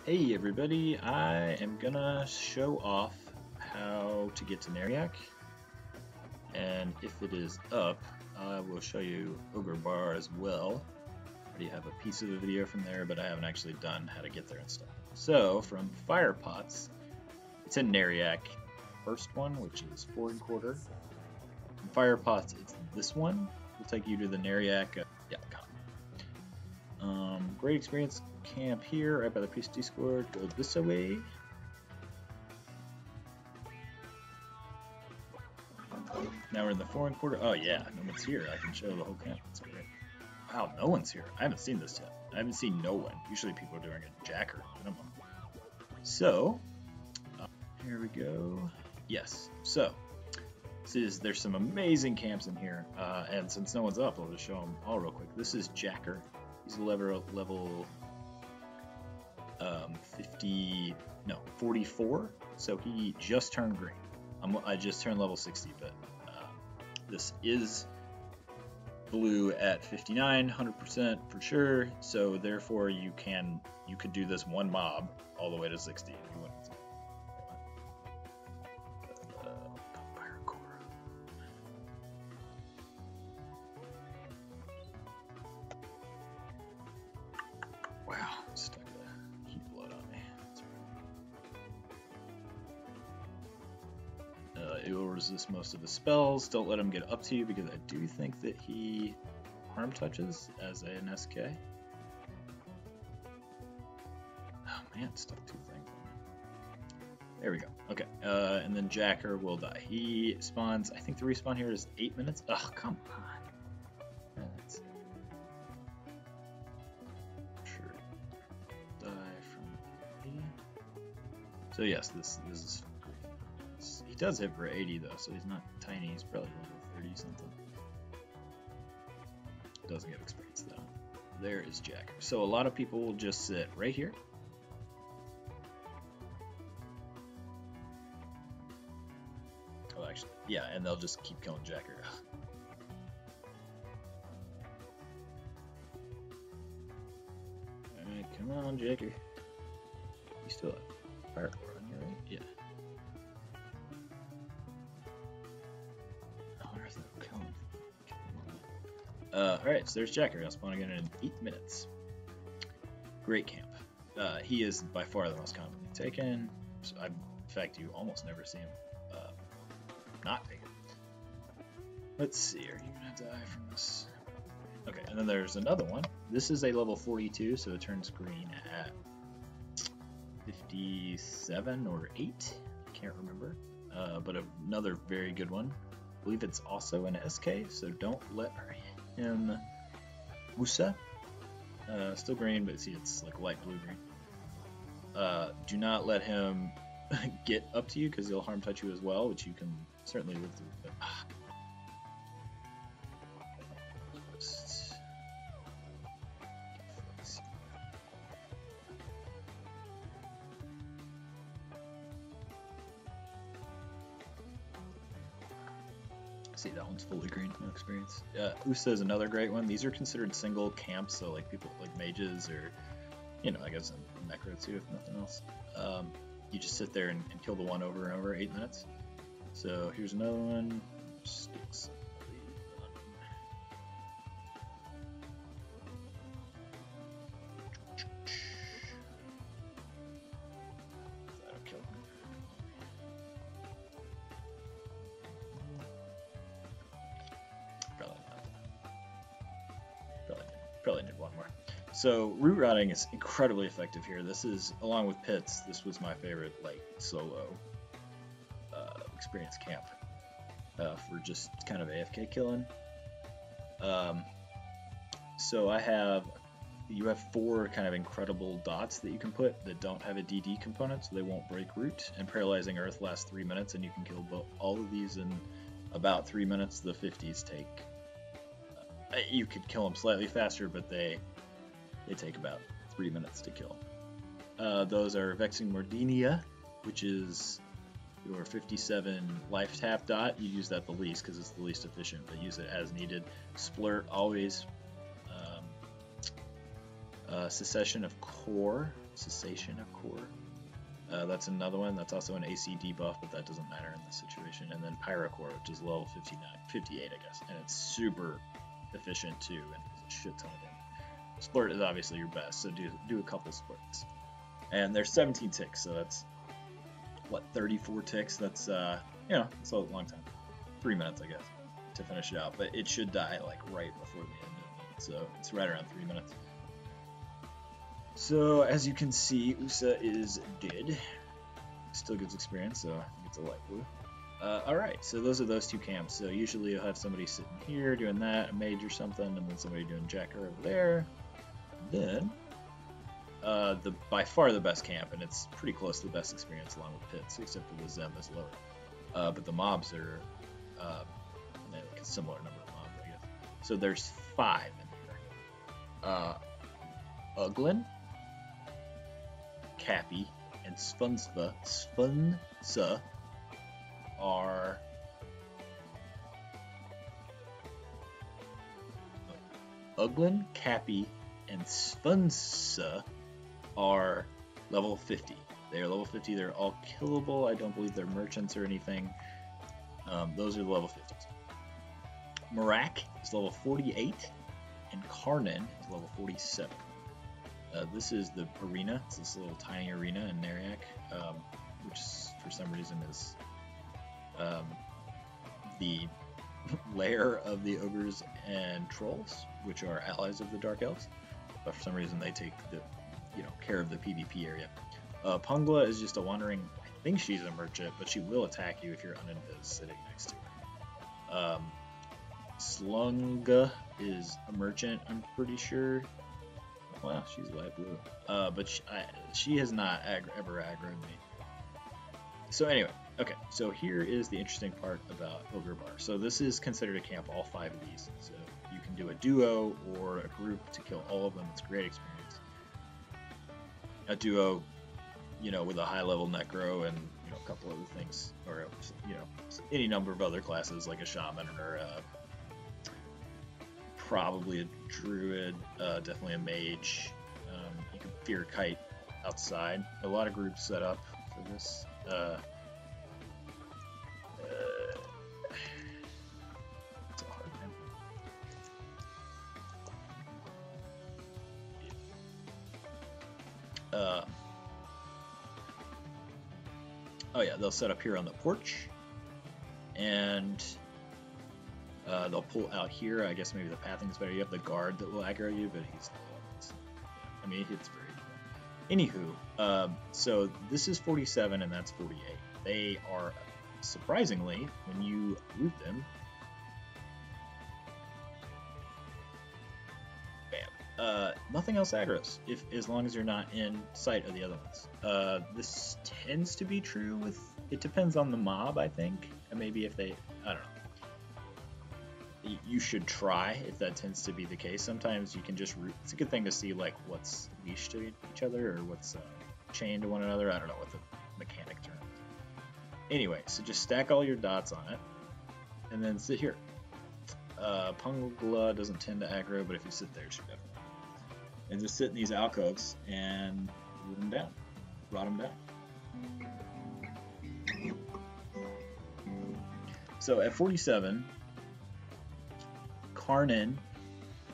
Hey everybody, I am gonna show off how to get to Neriak, and if it is up, I will show you Ogre Bar as well. I already have a piece of the video from there, but I haven't actually done how to get there and stuff. So, from Fire Pots, it's in Neriak, first one, which is Foreign Quarter. From Fire Pots, it's this one. Will take you to the Neriak Commons. Great experience camp here, right by the Priest Discord. Go this way. Now we're in the Foreign Quarter. Oh yeah, no one's here. I can show the whole camp. That's great. Wow, no one's here. I haven't seen this yet. I haven't seen no one. Usually people are doing a jacker minimum. So, here we go. Yes. So, there's some amazing camps in here, and since no one's up, I'll just show them all real quick. This is Jacker. He's level 44, so he just turned green. I just turned level 60, but this is blue at 59, 100% for sure. So therefore, you could do this one mob all the way to 60 if you wanted to. Wow, stuck a heat blood on me. It will resist most of the spells. Don't let him get up to you because I do think that he harm touches as an SK. Oh man, stuck two things. There we go. Okay, and then Jacker will die. He spawns. I think the respawn here is 8 minutes. Ugh, come on. So yes, this is great. He does hit for 80 though, so he's not tiny. He's probably level 30 something. Doesn't get experience though. There is Jacker. So a lot of people will just sit right here. Oh, actually, yeah, and they'll just keep killing Jacker. All right, come on, Jacker. You still have fire on you, right? Yeah. Oh, where's that coming? Alright, so there's Jacker. I'll spawn again in 8 minutes. Great camp. He is by far the most commonly taken. So in fact, you almost never see him not taken. Let's see, are you gonna die from this? Okay, and then there's another one. This is a level 42, so it turns green at 57 or 8, I can't remember, but another very good one. I believe it's also an SK, so don't let him Oosa. Still green, but see it's like light blue green. Do not let him get up to you because he'll harm touch you as well, which you can certainly live through. But, see, that one's fully green, no experience. Oosa is another great one. These are considered single camps, so like people like mages or, you know, I guess in Necro too, if nothing else. You just sit there and kill the one over and over 8 minutes. So here's another one. Sticks. That'll kill him. Probably need one more. So root rotting is incredibly effective here. This is, along with pits, this was my favorite like solo experience camp for just kind of AFK killing. So you have 4 kind of incredible dots that you can put that don't have a DD component, so they won't break root. And paralyzing earth lasts 3 minutes, and you can kill all of these in about 3 minutes. The 50s take. You could kill them slightly faster, but they take about 3 minutes to kill. Those are Vexing Mordinia, which is your 57 life tap dot. You use that the least because it's the least efficient, but use it as needed. Splurt always. Secession of Core Cessation of Core. That's another one. That's also an AC debuff, but that doesn't matter in this situation. And then Pyrocore, which is level 58, I guess. And it's super efficient too, and has a shit ton of damage. Splurt is obviously your best, so do a couple splurts. And there's 17 ticks, so that's, what, 34 ticks? That's, it's a long time. 3 minutes, I guess, to finish it out. But it should die, like, right before the end of it. So it's right around 3 minutes. So, as you can see, Oosa is dead. Still gets experience, so it's a light blue. Alright, so those are those two camps. So usually you'll have somebody sitting here doing that, a mage or something, and then somebody doing Jacker over there. Then, by far the best camp, and it's pretty close to the best experience along with Pits, except for the Zem is lower. But the mobs are like a similar number of mobs, I guess. So there's 5 in here. Uglan, Capee, and Svunsa are Uglan, Capee, and Svunsa are level 50. They are level 50. They're all killable. I don't believe they're merchants or anything. Those are the level 50s. Mrak is level 48, and Karnan is level 47. This is the arena. It's this little tiny arena in Neriak, which for some reason is the lair of the ogres and trolls, which are allies of the Dark Elves. But for some reason, they take the care of the PvP area. Pungla is just a wandering. I think she's a merchant, but she will attack you if you're uninvis sitting next to her. Slunga is a merchant. I'm pretty sure. Wow, she's light blue. But she has not ever aggroed me. So anyway, okay, so here is the interesting part about Ogre Bar. So this is considered a camp, all 5 of these. So you can do a duo or a group to kill all of them. It's a great experience. A duo, with a high-level Necro and, a couple other things. Or, any number of other classes, like a Shaman or probably a Druid, definitely a Mage. You can Fear Kite outside. A lot of groups set up for this. It's a hard one. Oh yeah, they'll set up here on the porch, and they'll pull out here. I guess maybe the pathing's better. You have the guard that will aggro you, but he's he hits very well. Anywho, so this is 47 and that's 48. They are, surprisingly, when you root them, bam, nothing else aggros, as long as you're not in sight of the other ones. This tends to be true with, it depends on the mob, I think, and maybe if they, I don't know. You should try if that tends to be the case. Sometimes you can just root. It's a good thing to see like what's leashed to each other or what's chained to one another. I don't know what the mechanic term is. Anyway, so just stack all your dots on it and then sit here. Pungla doesn't tend to aggro, but if you sit there, it should definitely. And just sit in these alcoves and root them down. Rot them down. So at 47, Karnan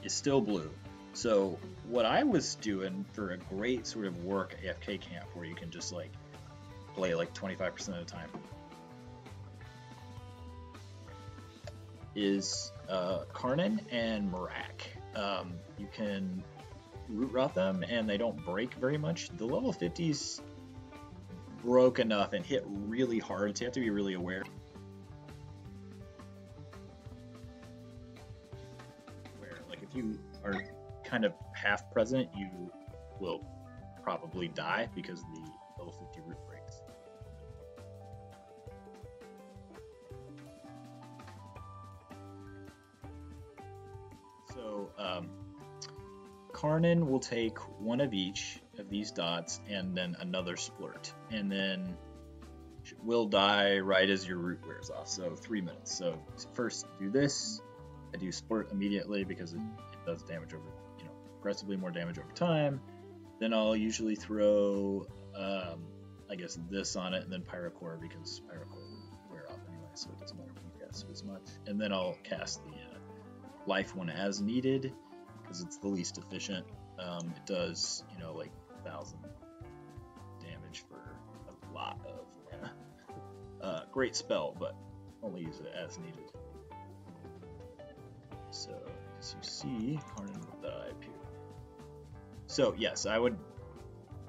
is still blue. So what I was doing for a great sort of work AFK camp where you can just like play like 25% of the time is Karnan and Mrak. You can root rot them and they don't break very much. The level 50s broke enough and hit really hard, so you have to be really aware. If you are kind of half present, you will probably die because the level 50 root breaks. So Karnan will take one of each of these dots and then another splurt, and then will die right as your root wears off, so 3 minutes. So first do this. I do splurt immediately because it does damage over, progressively more damage over time. Then I'll usually throw, I guess, this on it, and then Pyrocore, because Pyrocore will wear off anyway, so it doesn't matter when you cast it as much. And then I'll cast the life one as needed, because it's the least efficient. It does, you know, like 1,000 damage for a lot of mana. Great spell, but only use it as needed. So, as you see, Karnan will die up here. So, yes, I would...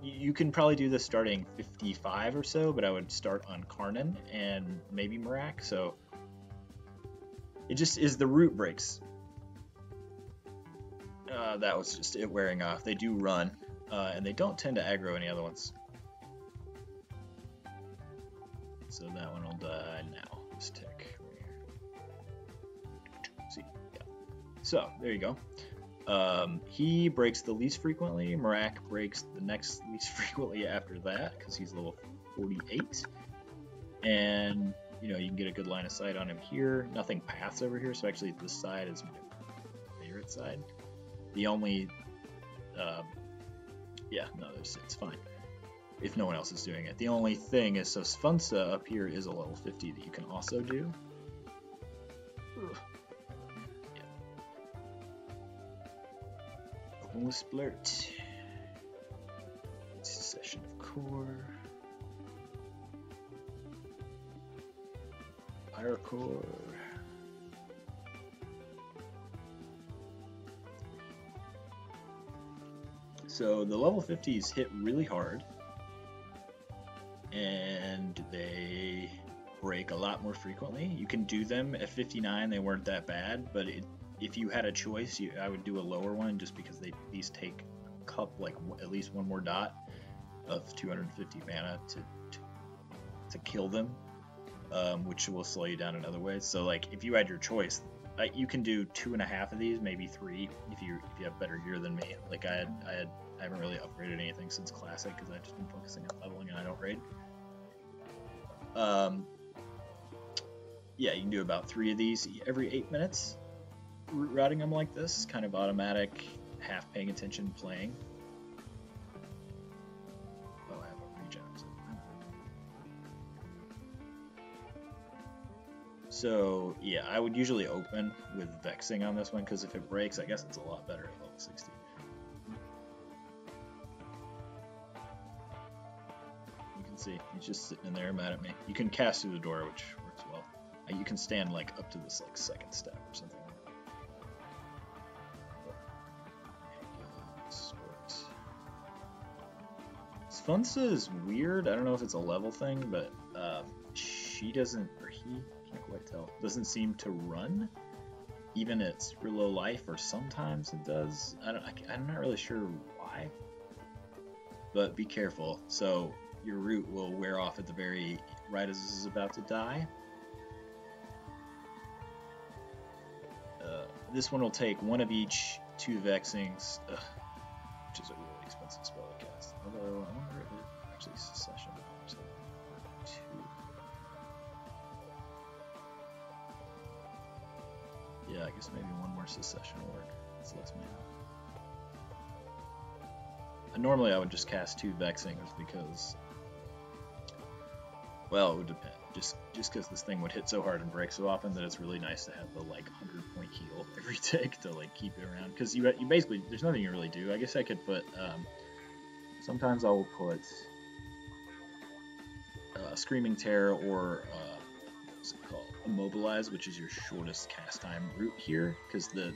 You can probably do this starting 55 or so, but I would start on Karnan and maybe Mrak. So, it just is the root breaks. That was just it wearing off. They do run, and they don't tend to aggro any other ones. So that one will die now. This tick right here. See, yeah. So there you go. He breaks the least frequently. Mrak breaks the next least frequently after that because he's level 48. And you know you can get a good line of sight on him here. Nothing paths over here, so actually this side is my favorite side. The only, yeah, no, it's fine if no one else is doing it. The only thing is, so Svunsa up here is a level 50 that you can also do. Ugh. Yeah. Open with Splurt. Session of Core. Pyrocore. So the level 50s hit really hard, and they break a lot more frequently. You can do them at 59, they weren't that bad, but if you had a choice, I would do a lower one just because these take at least one more dot of 250 mana to kill them, which will slow you down in other ways. So like if you had your choice, you can do 2.5 of these, maybe 3 if you have better gear than me. Like I haven't really upgraded anything since Classic because I've just been focusing on leveling and I don't raid. Yeah, you can do about 3 of these every 8 minutes. Routing them like this, kind of automatic, half paying attention playing. Oh, I have a regen. So yeah, I would usually open with Vexing on this one because if it breaks, I guess it's a lot better at level 60. You can see he's just sitting in there mad at me. You can cast through the door, which works well. You can stand like up to this like second step or something. Svunsa is weird. I don't know if it's a level thing, but she doesn't, or he, can't quite tell, doesn't seem to run, even at super low life, or sometimes it does. I'm not really sure why, but be careful. So your root will wear off at the very right as this is about to die. This one will take 1 of each, 2 Vexings, which is a really expensive spell to cast. Although I wonder if it actually Secession. So 2. Yeah, I guess maybe 1 more Secession will work. That's less mana. Normally I would just cast 2 Vexings because, well, it would depend. Just because this thing would hit so hard and break so often that it's really nice to have the like 100-point heal every tick to like keep it around. Because you basically, there's nothing you really do. I guess I could put, sometimes I will put Screaming Terror or what's it called? Immobilize, which is your shortest cast time route here. Because the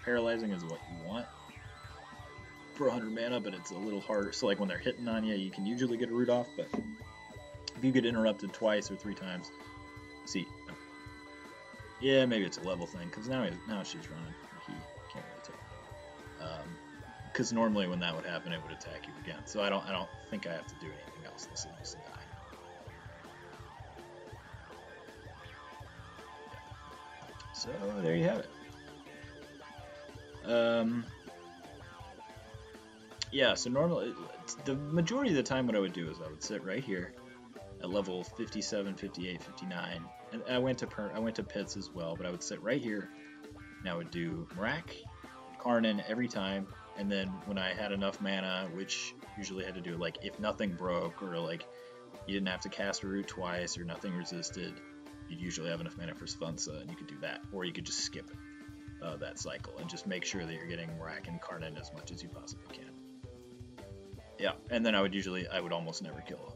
paralyzing is what you want for 100 mana, but it's a little harder. So like when they're hitting on you, you can usually get a root off, but if you get interrupted twice or 3 times, see, yeah, maybe it's a level thing, because now she's running, he can't really tell. Because normally when that would happen, it would attack you again, so I don't think I have to do anything else. This needs to die. So there you have it. Yeah, so normally, the majority of the time what I would do is I would sit right here, at level 57, 58, 59, and I went to pits as well, but I would sit right here, and I would do Mrak, Karnan every time, and then when I had enough mana, which usually had to do like if nothing broke or like you didn't have to cast a root twice or nothing resisted, you'd usually have enough mana for Svunsa, and you could do that, or you could just skip that cycle and just make sure that you're getting Mrak and Karnan as much as you possibly can. Yeah, and then I would almost never kill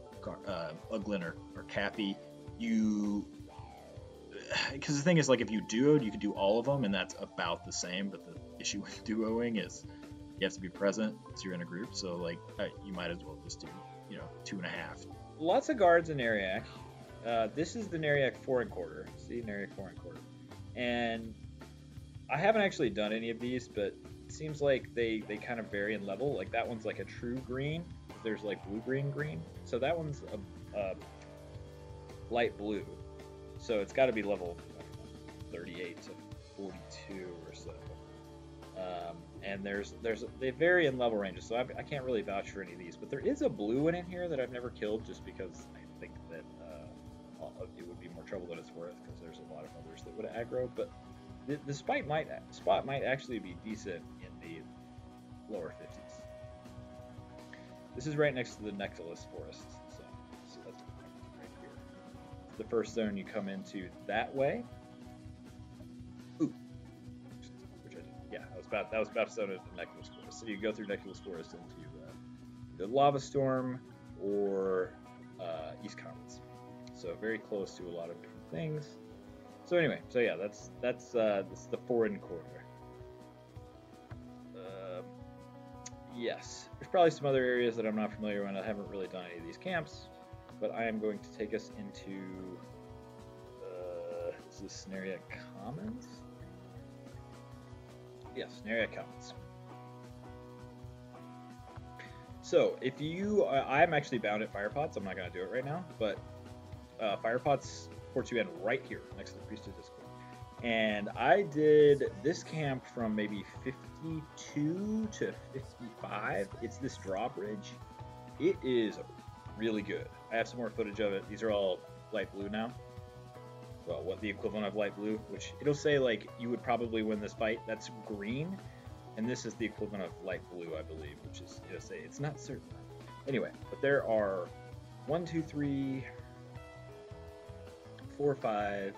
Uglan or Capee. Because the thing is, like, if you duoed, you could do all of them, and that's about the same. But the issue with duoing is you have to be present, so you're in a group. So, like, you might as well just do, 2.5. Lots of guards in Neriak. This is the Neriak Foreign Quarter. See, Neriak Foreign Quarter. And I haven't actually done any of these, but it seems like they kind of vary in level. Like, that one's like a true green. There's, like, blue-green-green. So that one's a light blue. So it's got to be level 38 to 42 or so. And they vary in level ranges, so I can't really vouch for any of these. But there is a blue one in here that I've never killed, just because I think that it would be more trouble than it's worth, because there's a lot of others that would aggro. But the spot might actually be decent in the lower 50s. This is right next to the Necromancer forest, so that's right here. The first zone you come into that way. Ooh, which I did. Yeah, that was about to zone into the Necromancer forest. So you go through Necromancer forest into the Lava Storm or East Commons. So very close to a lot of different things. So anyway, yeah, that's the Foreign Quarter. Yes, there's probably some other areas that I'm not familiar with. I haven't really done any of these camps, but I am going to take us into is this Neriak Commons? Yes, Neriak Commons. So if I'm actually bound at Fire Pots. I'm not going to do it right now, but Fire Pots ports you in right here next to the Priesthood Discord. And I did this camp from maybe 52 to 55. It's this drawbridge. It is really good. I have some more footage of it. These are all light blue now. Well, what the equivalent of light blue, which it'll say like you would probably win this fight. That's green, and this is the equivalent of light blue, I believe, which is say it's not certain. Anyway, but there are 1, 2, 3, 4, 5.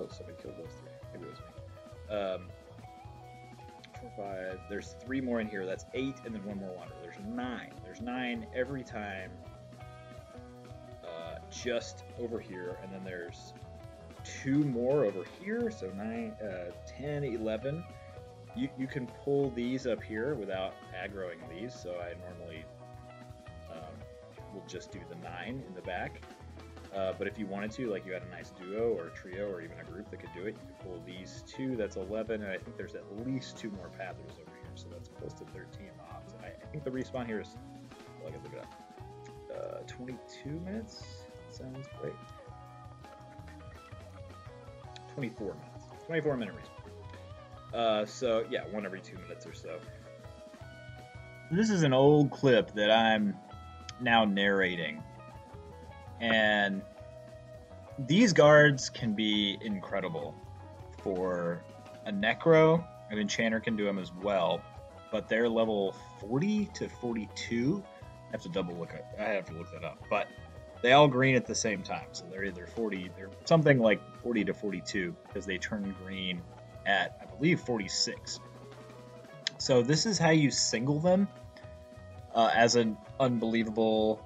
Somebody killed those 3. Maybe it was me. 4, 5. There's 3 more in here. That's 8, and then 1 more wander. There's 9. There's 9 every time. Just over here, and then there's 2 more over here. So 9, 10, 11. You can pull these up here without aggroing these. So I normally will just do the 9 in the back. But if you wanted to, like you had a nice duo or a trio or even a group that could do it, you could pull these 2. That's 11, and I think there's at least 2 more pathers over here, so that's close to 13 mobs. I think the respawn here is, well, I can look it up, 22 minutes? Sounds great. 24 minutes. 24-minute respawn. So, yeah, 1 every 2 minutes or so. This is an old clip that I'm now narrating. And these guards can be incredible for a Necro. An Enchanter can do them as well, but they're level 40 to 42. I have to look that up. But they all green at the same time, so they're either 40, they're something like 40 to 42 because they turn green at, I believe, 46. So this is how you single them as an unbelievable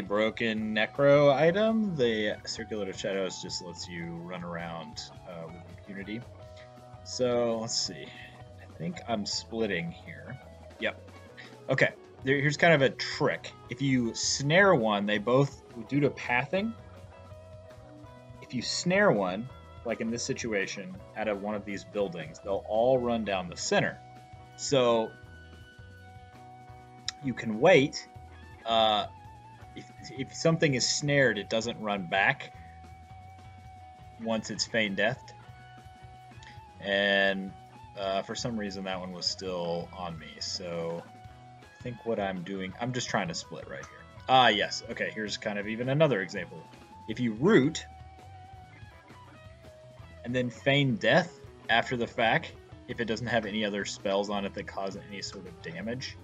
broken Necro item. The Circlet of Shadow just lets you run around with impunity. So let's see. I think I'm splitting here. Yep. Okay. Here's kind of a trick. If you snare one, they both, due to pathing, if you snare one, like in this situation, out of one of these buildings, they'll all run down the center. So you can wait. If something is snared, it doesn't run back once it's Feign Deathed. And for some reason, that one was still on me. So I think what I'm doing, I'm just trying to split right here. Yes. Okay, here's kind of even another example. If you root and then Feign Death after the fact, if it doesn't have any other spells on it that cause any sort of damage.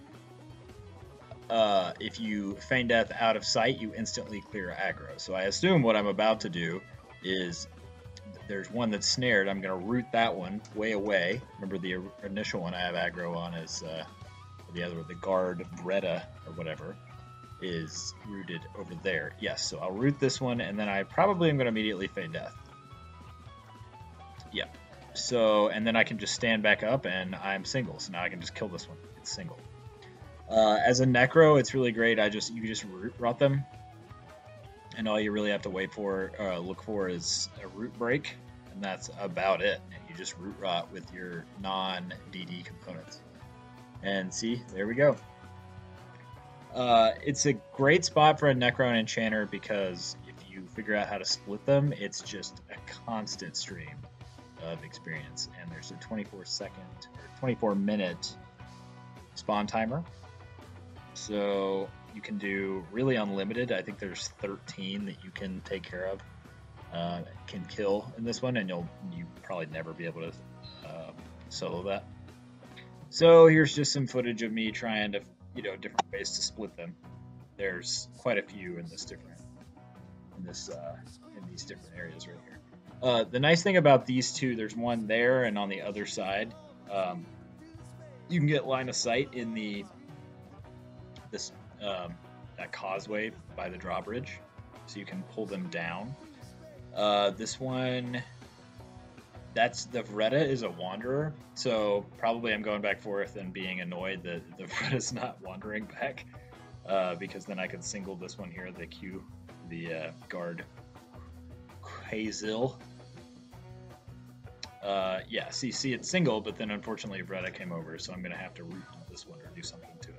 If you feign death out of sight, you instantly clear aggro. So I assume what I'm about to do is there's one that's snared. I'm going to root that one way away. Remember the initial one I have aggro on is the other, the guard Bretta or whatever, is rooted over there. Yes, so I'll root this one, and then I probably am going to immediately feign death. Yep. So, and then I can just stand back up, and I'm single. So now I can just kill this one. It's single. As a Necro, it's really great. You just root rot them, and all you really have to look for is a root break, and that's about it. And you just root rot with your non-DD components. And see, there we go. It's a great spot for a Necro and Enchanter because if you figure out how to split them, it's just a constant stream of experience. And there's a 24-minute spawn timer. So you can do really unlimited. I think there's 13 that you can take care of, can kill in this one, and you probably never be able to solo that. So here's just some footage of me trying to, different ways to split them. There's quite a few in these different areas right here. The nice thing about these two, there's one there and on the other side. You can get line of sight in that causeway by the drawbridge, so you can pull them down. This one, that's the Vretta is a wanderer, so probably I'm going back forth and being annoyed that the Vretta's not wandering back, because then I could single this one here, the guard Hazel. Yeah, see it's single, but then unfortunately Vretta came over, so I'm gonna have to root this one or do something to it.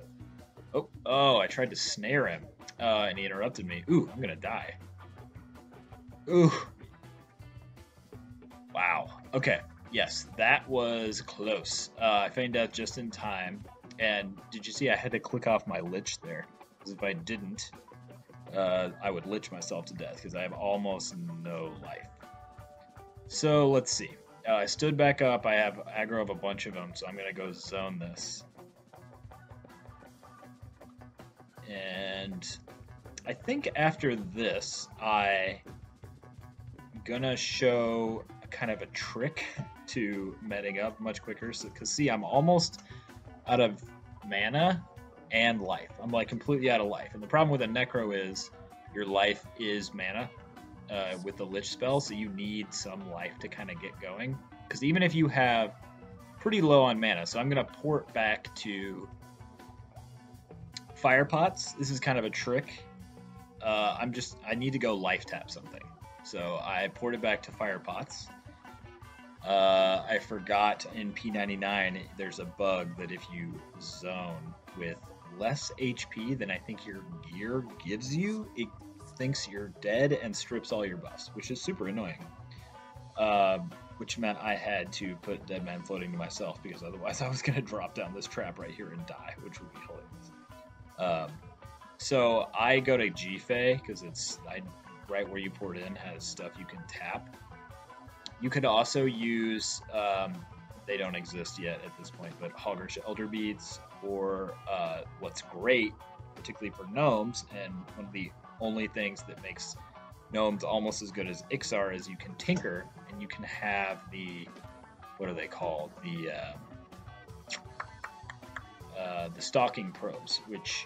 Oh, I tried to snare him, and he interrupted me. Ooh, I'm gonna die. Ooh. Wow. Okay. Yes, that was close. I feigned death just in time. And did you see I had to click off my lich there? Because if I didn't, I would lich myself to death because I have almost no life. So let's see. I stood back up. I have aggro of a bunch of them, so I'm going to go zone this. And I think after this, I'm going to show kind of a trick to meting up much quicker. Because see, I'm almost out of mana and life. I'm like completely out of life. And the problem with a Necro is your life is mana with the Lich spell, so you need some life to kind of get going. Because even if you have pretty low on mana, so I'm going to port back to Fire Pots. This is kind of a trick. I need to go life tap something. So I ported back to Fire Pots. I forgot in P99 there's a bug that if you zone with less HP than I think your gear gives you, it thinks you're dead and strips all your buffs, which is super annoying. Which meant I had to put Dead Man Floating to myself because otherwise I was going to drop down this trap right here and die, which would be hilarious. So I go to G-Fey because it's right where you port in has stuff you can tap. You could also use, they don't exist yet at this point, but Hoggish Elder Beads, or what's great, particularly for gnomes, and one of the only things that makes gnomes almost as good as Ixar is you can tinker, and you can have the, what are they called? The stalking probes, which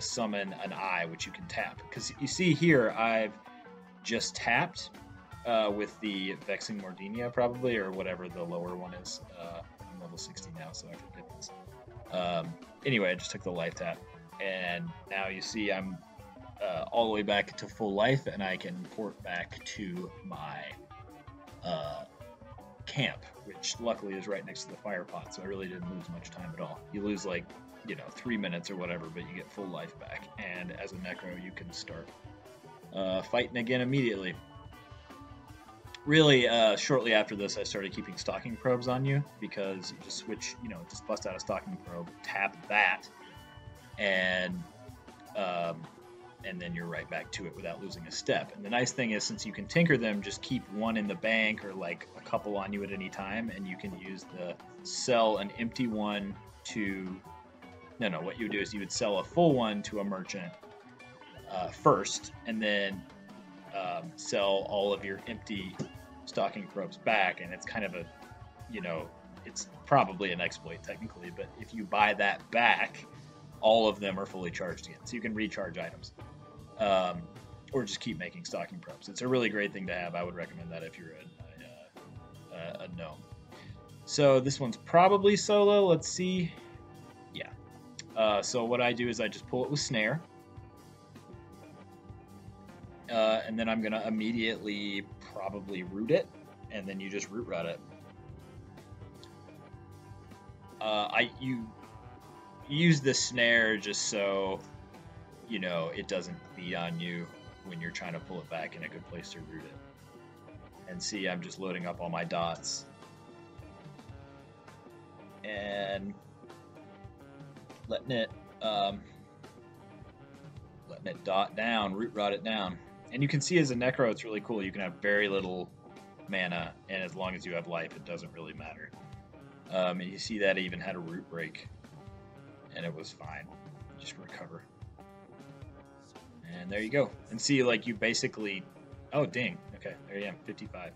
summon an eye, which you can tap. Because you see here, I've just tapped with the Vexing Mordinia, probably, or whatever the lower one is. I'm level 60 now, so I forget this. Anyway, I just took the life tap, and now you see I'm all the way back to full life, and I can port back to my camp, which luckily is right next to the fire pot, so I really didn't lose much time at all. You lose 3 minutes or whatever, but you get full life back, and as a Necro you can start fighting again immediately. Really, shortly after this, I started keeping stalking probes on you, because you just switch, just bust out a stalking probe, tap that, and and then you're right back to it without losing a step. And the nice thing is, since you can tinker them, just keep one in the bank or like a couple on you at any time, and you can use the sell an empty one to... No, what you would do is you would sell a full one to a merchant first, and then sell all of your empty stocking probes back, and it's kind of a, it's probably an exploit technically, but if you buy that back, all of them are fully charged again, so you can recharge items. Or just keep making stocking probes. It's a really great thing to have. I would recommend that if you're a gnome. So this one's probably solo. Let's see. Yeah. So what I do is I just pull it with snare. And then I'm going to immediately probably root it. And then you just root rot it. You use the snare just so, it doesn't beat on you when you're trying to pull it back in a good place to root it. And see, I'm just loading up all my dots. And letting it dot down, root rot it down. And you can see as a Necro, it's really cool. You can have very little mana, and as long as you have life, it doesn't really matter. And you see that I even had a root break, and it was fine. Just recover. And there you go. And see, like, you basically... Oh, dang. Okay, there you am, 55.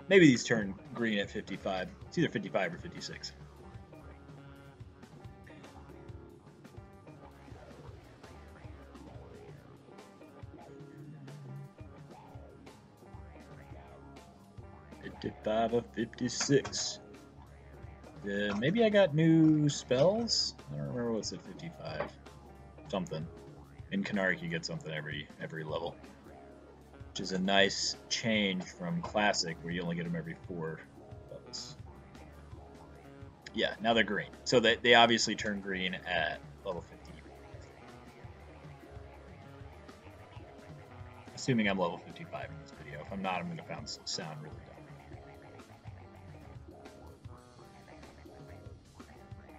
Maybe these turn green at 55. It's either 55 or 56. Of 56. Maybe I got new spells? I don't remember what's at 55. Something. In Canaric you get something every level. Which is a nice change from Classic where you only get them every 4 levels. Yeah, now they're green. So they obviously turn green at level 50. Assuming I'm level 55 in this video. If I'm not, I'm going to sound really dumb.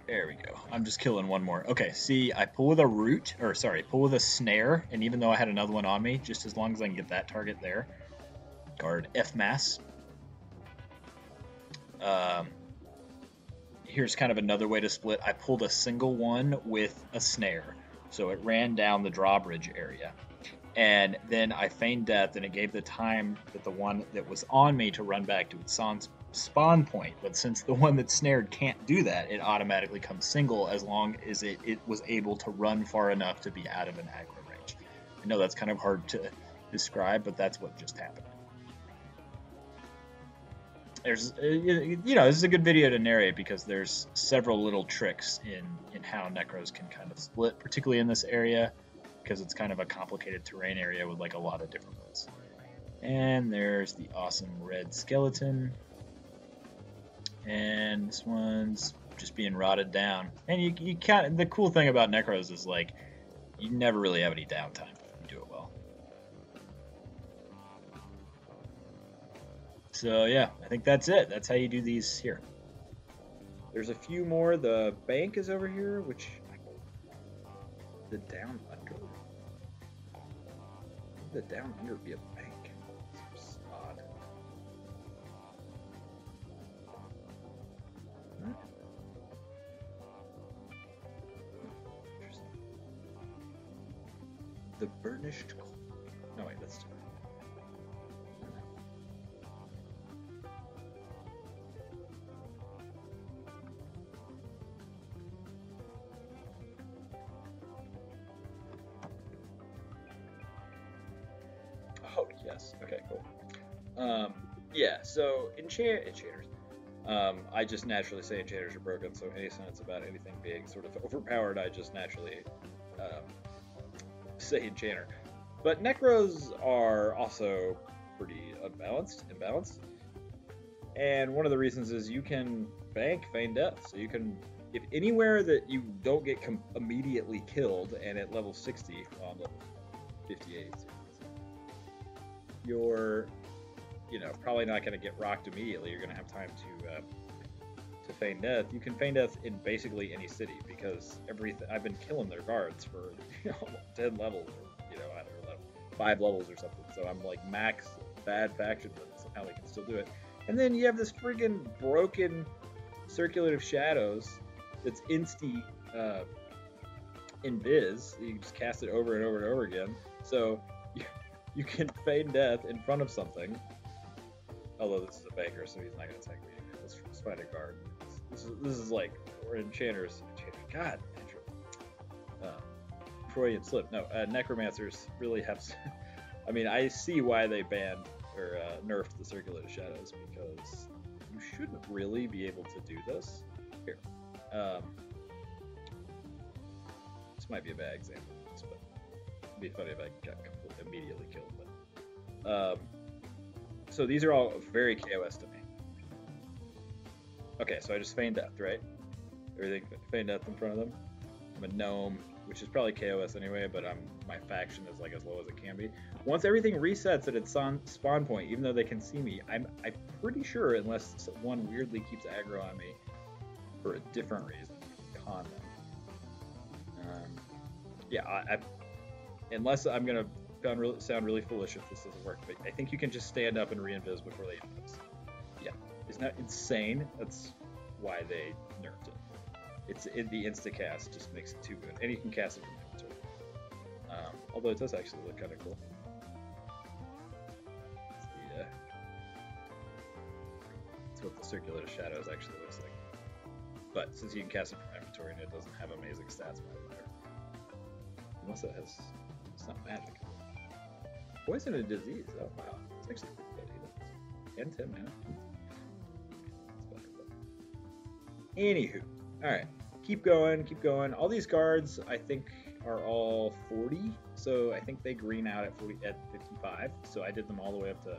There we go. I'm just killing one more. Okay, see, I pull with a pull with a snare, and even though I had another one on me, just as long as I can get that target there, guard F mass. Here's kind of another way to split. I pulled a single one with a snare, so it ran down the drawbridge area. And then I feigned death, and it gave the time that the one that was on me to run back to its spawn point. But since the one that's snared can't do that, it automatically comes single as long as it was able to run far enough to be out of an aggro range. I know that's kind of hard to describe, but that's what just happened. There's, this is a good video to narrate because there's several little tricks in how Necros can kind of split, particularly in this area, because it's kind of a complicated terrain area with like a lot of different ones. And there's the awesome red skeleton. And this one's just being rotted down. And you can't. The cool thing about Necros is like you never really have any downtime. You do it well. So yeah, I think that's it. That's how you do these here. There's a few more. The bank is over here, which the down under. The down under would be a bank. Seems odd. Huh? Interesting. The burnished. No wait, that's different. Oh, yes. Okay, cool. Yeah, so enchanters. I just naturally say enchanters are broken, so any sentence about anything being sort of overpowered, I just naturally say enchanter. But Necros are also pretty imbalanced. And one of the reasons is you can bank Feign death. So you can, if anywhere that you don't get immediately killed, and at level 60, well, I'm level 58, you're, probably not going to get rocked immediately. You're going to have time to feign death, you can feign death in basically any city because I've been killing their guards for 10 levels, or I don't know, 5 levels or something. So I'm like max bad faction, but somehow they can still do it. And then you have this friggin' broken Circlet of Shadows that's insta invis. You can just cast it over and over and over again. So you can feign death in front of something. Although this is a banker, so he's not going to attack me. Let's find a guard. This is like, we're enchanters. God, Freudian slip. No, necromancers really have. I mean, I see why they banned or nerfed the Circlet of Shadows, because you shouldn't really be able to do this. Here. This might be a bad example, but it'd be funny if I got immediately killed. But so these are all very KOS to me. Okay, so I just feigned death, right? Everything feigned death in front of them. I'm a gnome, which is probably KOS anyway, but my faction is like as low as it can be. Once everything resets at its spawn point, even though they can see me, I'm pretty sure, unless one weirdly keeps aggro on me for a different reason, con them. Yeah, unless I'm gonna sound really foolish if this doesn't work, but I think you can just stand up and re-invis before they invis. Yeah, isn't that insane? That's why they nerfed it. The insta-cast just makes it too good, and you can cast it from inventory. Although it does actually look kind of cool. That's what the Circlet of Shadows actually looks like. But since you can cast it from inventory and it doesn't have amazing stats, unless it has, it's not magic. Poison and disease. Oh wow, it's actually pretty good. And 10 mana. Anywho, all right, keep going. All these guards, I think, are all 40. So I think they green out at 55. So I did them all the way up to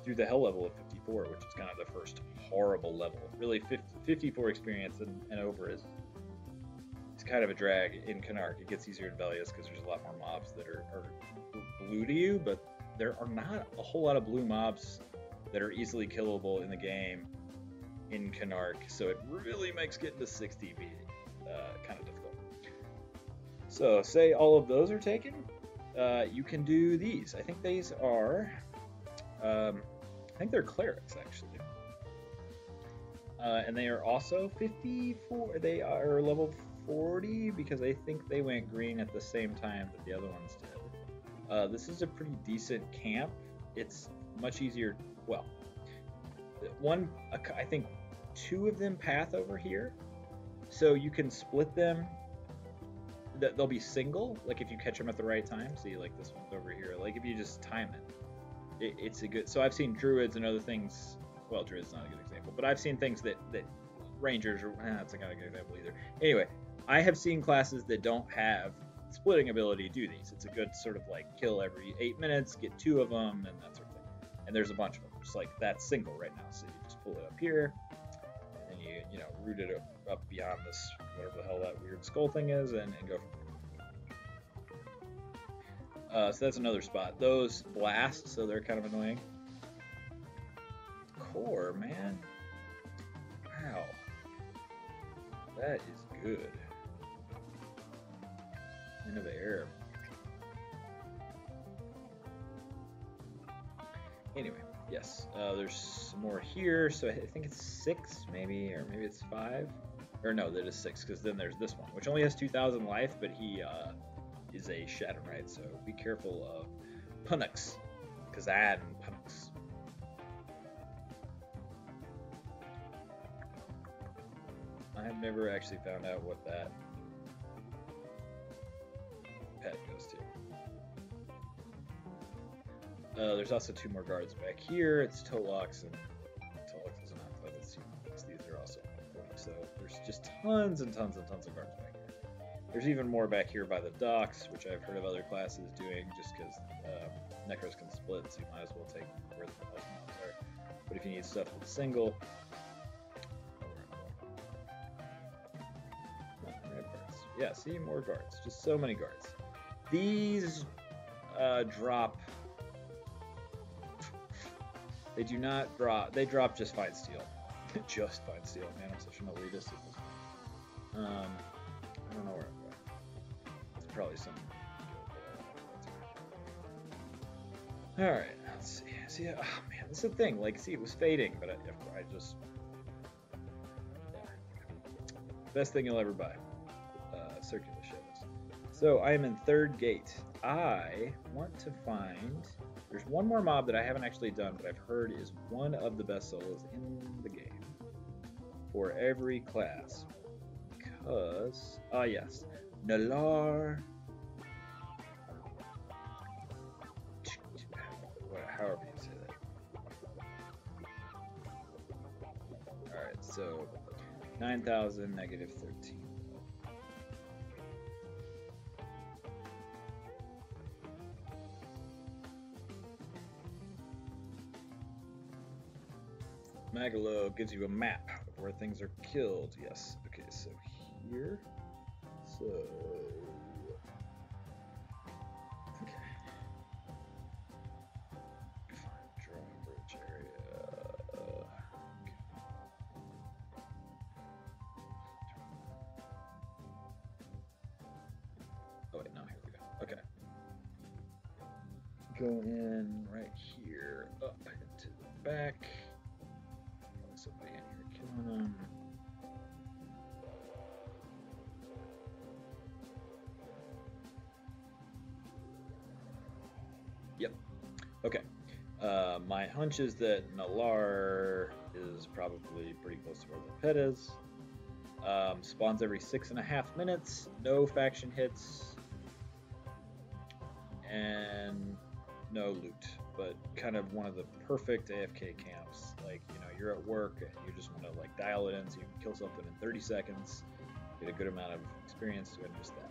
through the hell level of 54, which is kind of the first horrible level. Really, 54 experience and over is kind of a drag in Canark. It gets easier in Velius because there's a lot more mobs that are blue to you, but there are not a whole lot of blue mobs that are easily killable in the game in Canark, so it really makes getting to 60 be kind of difficult. So say all of those are taken, you can do these. I think these are, I think they're clerics actually. And they are also 54, they are level 40 because I think they went green at the same time that the other ones did. This is a pretty decent camp. It's much easier, well, I think 2 of them path over here, so you can split them. They'll be single, like if you catch them at the right time. See, like this one's over here. Like if you just time it, it's a good. So I've seen druids and other things. Well, druids not a good example, but I've seen things that rangers are. That's not a good example either. Anyway, I have seen classes that don't have splitting ability do these. It's a good sort of like kill every 8 minutes, get 2 of them, and that sort of thing. And there's a bunch of them. Just like that's single right now. So you just pull it up here, and you know root it up beyond this whatever the hell that weird skull thing is, and go from there. So that's another spot. Those blast, so they're kind of annoying. Core, man. Wow. That is good. Into the air. Anyway, yes. There's some more here. So I think it's 6 maybe, or maybe it's 5. Or no, that is 6, because then there's this one, which only has 2,000 life, but he is a Shadow Knight, so be careful of Punux. Kazan Punux. I've never actually found out what that pet goes to. There's also 2 more guards back here. It's Tolox, and Tolox is not played. These are also 40. So there's just tons and tons and tons of guards back here. There's even more back here by the docks, which I've heard of other classes doing just because Necros can split, so you might as well take where the most mobs are. But if you need stuff that's single, yeah, see, more guards. Just so many guards. These drop. They do not drop. They drop just fine steel. Just find steel. Man, I'm such an elitist at this point. I don't know where I'm going. It's probably some. All right, let's see. See, oh man, this is the thing. Like, see, it was fading, but I just. Yeah. Best thing you'll ever buy. Circlet of Shadows. So I am in Third Gate. I want to find. There's one more mob that I haven't actually done, but I've heard is one of the best solos in the game for every class. Because, yes, Nallar. However you say that. Alright, so 9,000 negative 13. Magalo gives you a map of where things are killed. Yes. Okay, so here. So. Okay. Drawbridge area. Okay. Oh, wait, no, here we go. Okay. Go in right here, up into the back. Somebody in here killing them. Yep. Okay. My hunch is that Nallar is probably pretty close to where the pet is. Spawns every 6.5 minutes. No faction hits. And no loot. But kind of one of the perfect AFK camps. Like, you know, you're at work and you just want to like dial it in so you can kill something in 30 seconds, get a good amount of experience doing just that.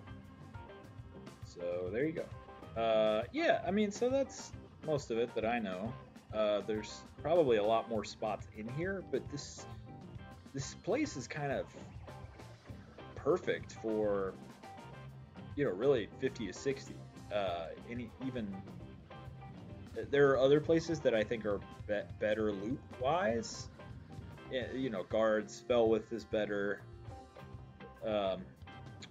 So there you go. Yeah, I mean, so that's most of it that I know. There's probably a lot more spots in here, but this place is kind of perfect for, you know, really 50 to 60. Even there are other places that I think are better loot-wise. You know, guards, Felwith is better. Well,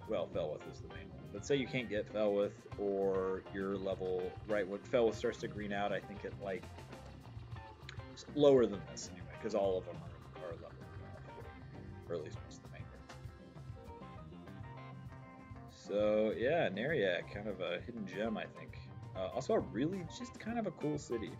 Felwith is the main one. But say you can't get Felwith, or your level, right, when Felwith starts to green out, I think it, like, it's lower than this anyway, because all of them are level 12, or at least most of the main ones. So, yeah, Neriak, kind of a hidden gem, I think. Also, a really just kind of a cool city.